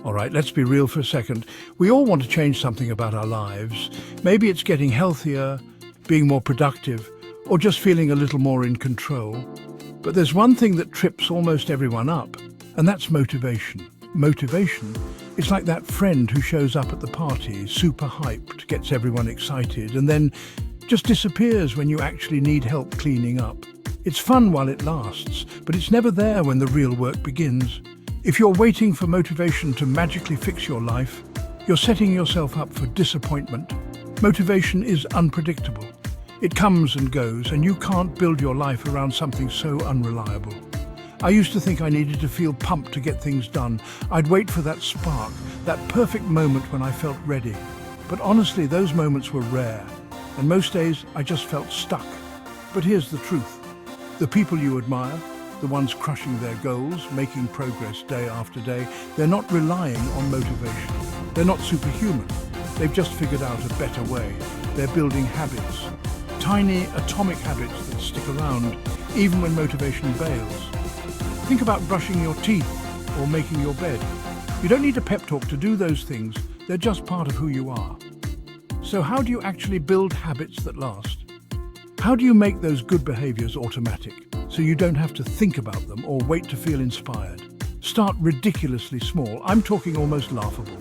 All right, let's be real for a second. We all want to change something about our lives. Maybe it's getting healthier, being more productive, or just feeling a little more in control. But there's one thing that trips almost everyone up, and that's motivation. Motivation is like that friend who shows up at the party, super hyped, gets everyone excited, and then just disappears when you actually need help cleaning up. It's fun while it lasts, but it's never there when the real work begins. If you're waiting for motivation to magically fix your life, you're setting yourself up for disappointment. Motivation is unpredictable. It comes and goes, and you can't build your life around something so unreliable. I used to think I needed to feel pumped to get things done. I'd wait for that spark, that perfect moment when I felt ready. But honestly, those moments were rare, and most days I just felt stuck. But here's the truth. The people you admire, the ones crushing their goals, making progress day after day, they're not relying on motivation. They're not superhuman. They've just figured out a better way. They're building habits. Tiny atomic habits that stick around, even when motivation bails. Think about brushing your teeth or making your bed. You don't need a pep talk to do those things. They're just part of who you are. So how do you actually build habits that last? How do you make those good behaviors automatic so you don't have to think about them or wait to feel inspired? Start ridiculously small. I'm talking almost laughable.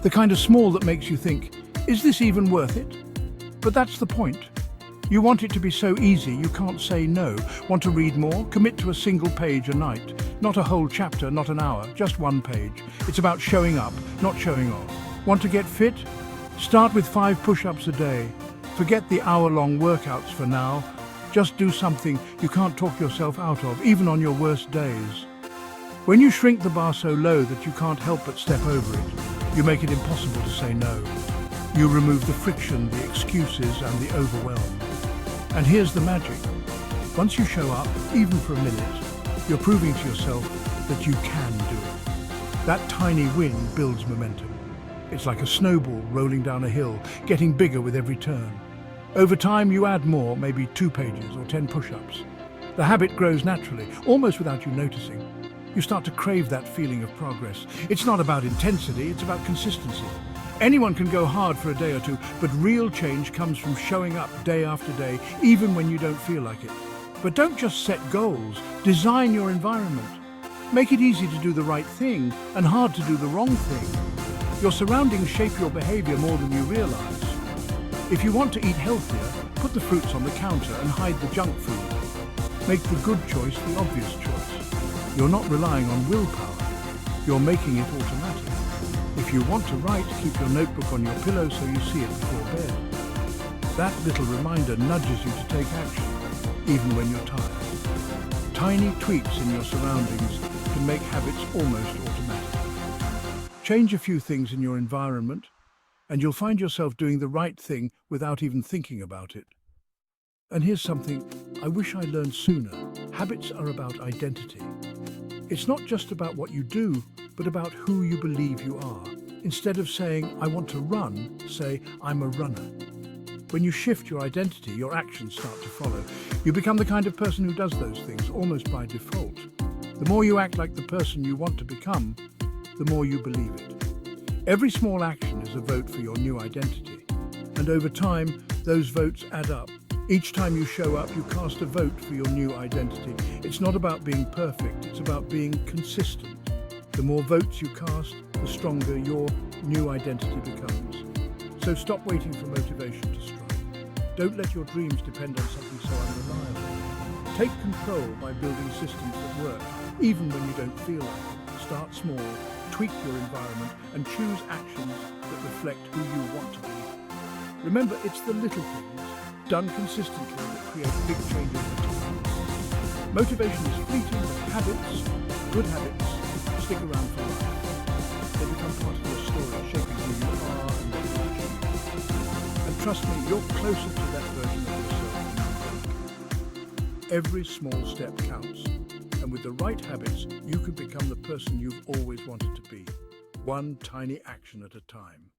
The kind of small that makes you think, is this even worth it? But that's the point. You want it to be so easy you can't say no. Want to read more? Commit to a single page a night. Not a whole chapter, not an hour, just one page. It's about showing up, not showing off. Want to get fit? Start with 5 push-ups a day. Forget the hour-long workouts for now. Just do something you can't talk yourself out of, even on your worst days. When you shrink the bar so low that you can't help but step over it, you make it impossible to say no. You remove the friction, the excuses, and the overwhelm. And here's the magic. Once you show up, even for a minute, you're proving to yourself that you can do it. That tiny win builds momentum. It's like a snowball rolling down a hill, getting bigger with every turn. Over time, you add more, maybe 2 pages or 10 push-ups. The habit grows naturally, almost without you noticing. You start to crave that feeling of progress. It's not about intensity, it's about consistency. Anyone can go hard for a day or two, but real change comes from showing up day after day, even when you don't feel like it. But don't just set goals, design your environment. Make it easy to do the right thing and hard to do the wrong thing. Your surroundings shape your behavior more than you realize. If you want to eat healthier, put the fruits on the counter and hide the junk food. Make the good choice the obvious choice. You're not relying on willpower. You're making it automatic. If you want to write, keep your notebook on your pillow so you see it before bed. That little reminder nudges you to take action, even when you're tired. Tiny tweaks in your surroundings can make habits almost automatic. Change a few things in your environment, and you'll find yourself doing the right thing without even thinking about it. And here's something I wish I learned sooner. Habits are about identity. It's not just about what you do, but about who you believe you are. Instead of saying, I want to run, say, I'm a runner. When you shift your identity, your actions start to follow. You become the kind of person who does those things almost by default. The more you act like the person you want to become, the more you believe it. Every small action is a vote for your new identity. And over time, those votes add up. Each time you show up, you cast a vote for your new identity. It's not about being perfect, it's about being consistent. The more votes you cast, the stronger your new identity becomes. So stop waiting for motivation to strike. Don't let your dreams depend on something so unreliable. Take control by building systems that work, even when you don't feel like it. Start small, tweak your environment, and choose actions that reflect who you want to be. Remember, it's the little things, done consistently, that create big changes over time. Motivation is fleeting, but habits, good habits, stick around for life. They become part of your story, shaping who you are and what you achieve. And trust me, you're closer to that version of yourself than you think. Every small step counts, and with the right habits, you can become the person you've always wanted to be, one tiny action at a time.